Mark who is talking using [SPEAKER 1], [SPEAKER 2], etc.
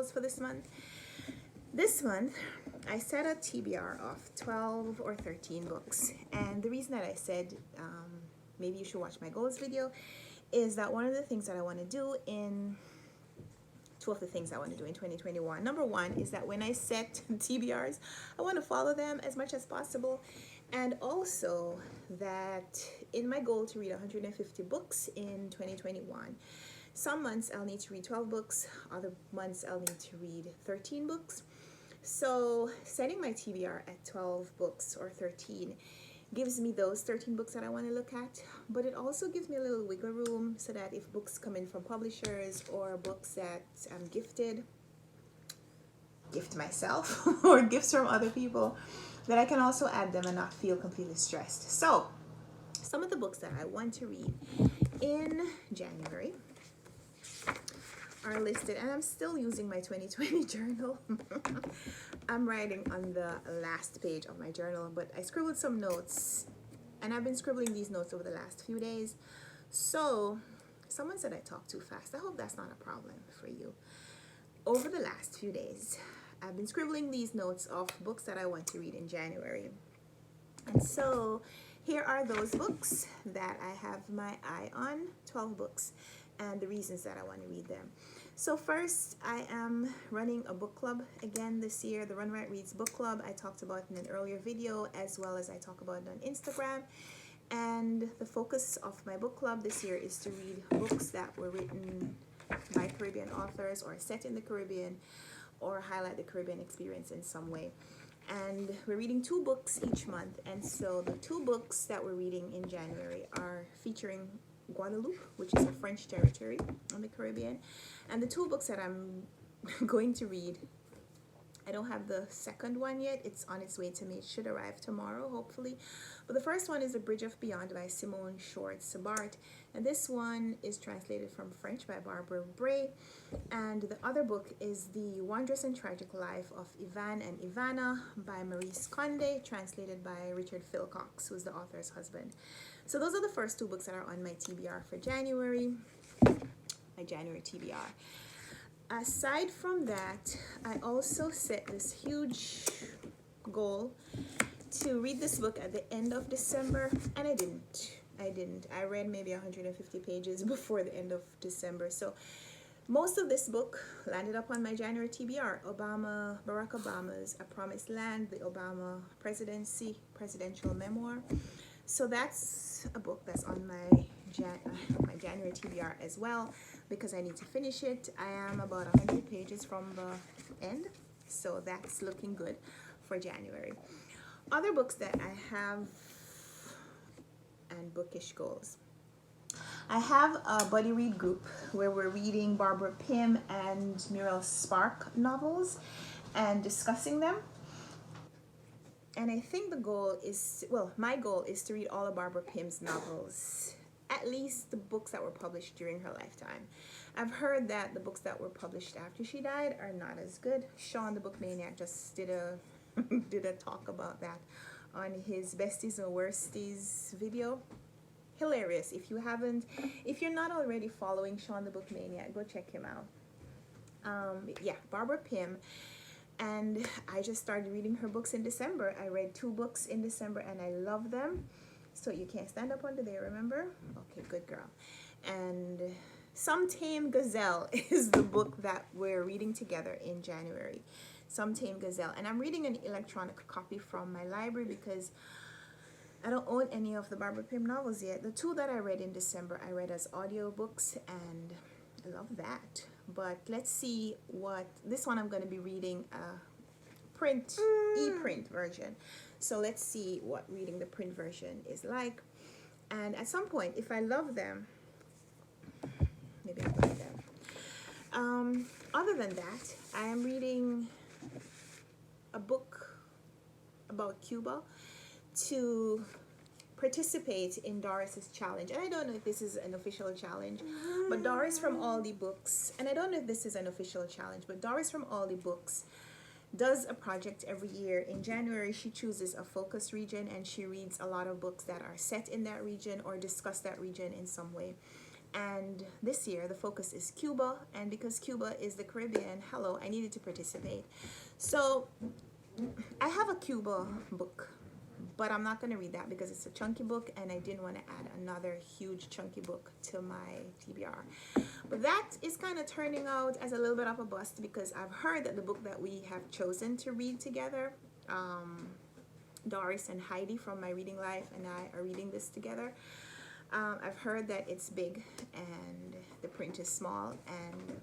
[SPEAKER 1] goals for this month. This month, I set a TBR of 12 or 13 books. And the reason that I said maybe you should watch my goals video is that one of the things that I want to do in two of the things I want to do in 2021. Number one is that when I set TBRs, I want to follow them as much as possible. And also that in my goal to read 150 books in 2021, some months I'll need to read 12 books, other months I'll need to read 13 books. So setting my TBR at 12 books or 13 gives me those 13 books that I want to look at, but it also gives me a little wiggle room so that if books come in from publishers or books that I'm gift myself or gifts from other people, that I can also add them and not feel completely stressed. So some of the books that I want to read in January are listed, and I'm still using my 2020 journal. I'm writing on the last page of my journal, but I scribbled some notes, and I've been scribbling these notes over the last few days. So someone said I talk too fast. I hope that's not a problem for you. Over the last few days, I've been scribbling these notes of books that I want to read in January. And so here are those books that I have my eye on, 12 books, and the reasons that I want to read them. So first, I am running a book club again this year, the Run Right Reads book club. I talked about in an earlier video, as well as I talk about it on Instagram. And the focus of my book club this year is to read books that were written by Caribbean authors or set in the Caribbean or highlight the Caribbean experience in some way. And we're reading 2 books each month. And so the 2 books that we're reading in January are featuring Guadeloupe, which is a French territory on the Caribbean. And the 2 books that I'm going to read, I don't have the second one yet. It's on its way to me. It should arrive tomorrow, hopefully. But the first one is The Bridge of Beyond by Simone Schwartz-Sabart. And this one is translated from French by Barbara Bray. And the other book is The Wondrous and Tragic Life of Ivan and Ivana by Maurice Condé, translated by Richard Philcox, who's the author's husband. So those are the first 2 books that are on my TBR for January, my January TBR. Aside from that, I also set this huge goal to read this book at the end of December, and I didn't. I read maybe 150 pages before the end of December. So most of this book landed up on my January TBR, Barack Obama's A Promised Land, the Obama presidential memoir. So that's a book that's on my January TBR as well, because I need to finish it. I am about 100 pages from the end, so that's looking good for January. Other books that I have and bookish goals. I have a buddy read group where we're reading Barbara Pym and Muriel Spark novels and discussing them. And I think the goal is, my goal is to read all of Barbara Pym's novels, at least the books that were published during her lifetime. I've heard that the books that were published after she died are not as good. Sean the Book Maniac just did a talk about that on his Besties and Worsties video. Hilarious. If you're not already following Sean the Book Maniac, go check him out. Barbara Pym. And I just started reading her books in December. I read 2 books in December and I love them. So You Can't Stand Up Under There, remember? Okay, good girl. And Some Tame Gazelle is the book that we're reading together in January. Some Tame Gazelle. And I'm reading an electronic copy from my library because I don't own any of the Barbara Pym novels yet. The 2 that I read in December, I read as audiobooks, and I love that. But let's see what this one I'm going to be reading a e-print version. So let's see what reading the print version is like. And at some point, if I love them, maybe I'll buy them. Other than that, I am reading a book about Cuba to participate in Doris's challenge. And I don't know if this is an official challenge, but Doris from Aldi Books, and I don't know if this is an official challenge, but Doris from Aldi Books does a project every year. In January, she chooses a focus region and she reads a lot of books that are set in that region or discuss that region in some way. And this year the focus is Cuba, and because Cuba is the Caribbean, hello, I needed to participate. So I have a Cuba book, but I'm not going to read that because it's a chunky book and I didn't want to add another huge chunky book to my TBR. But that is kind of turning out as a little bit of a bust because I've heard that the book that we have chosen to read together, Doris and Heidi from My Reading Life and I are reading this together. I've heard that it's big and the print is small and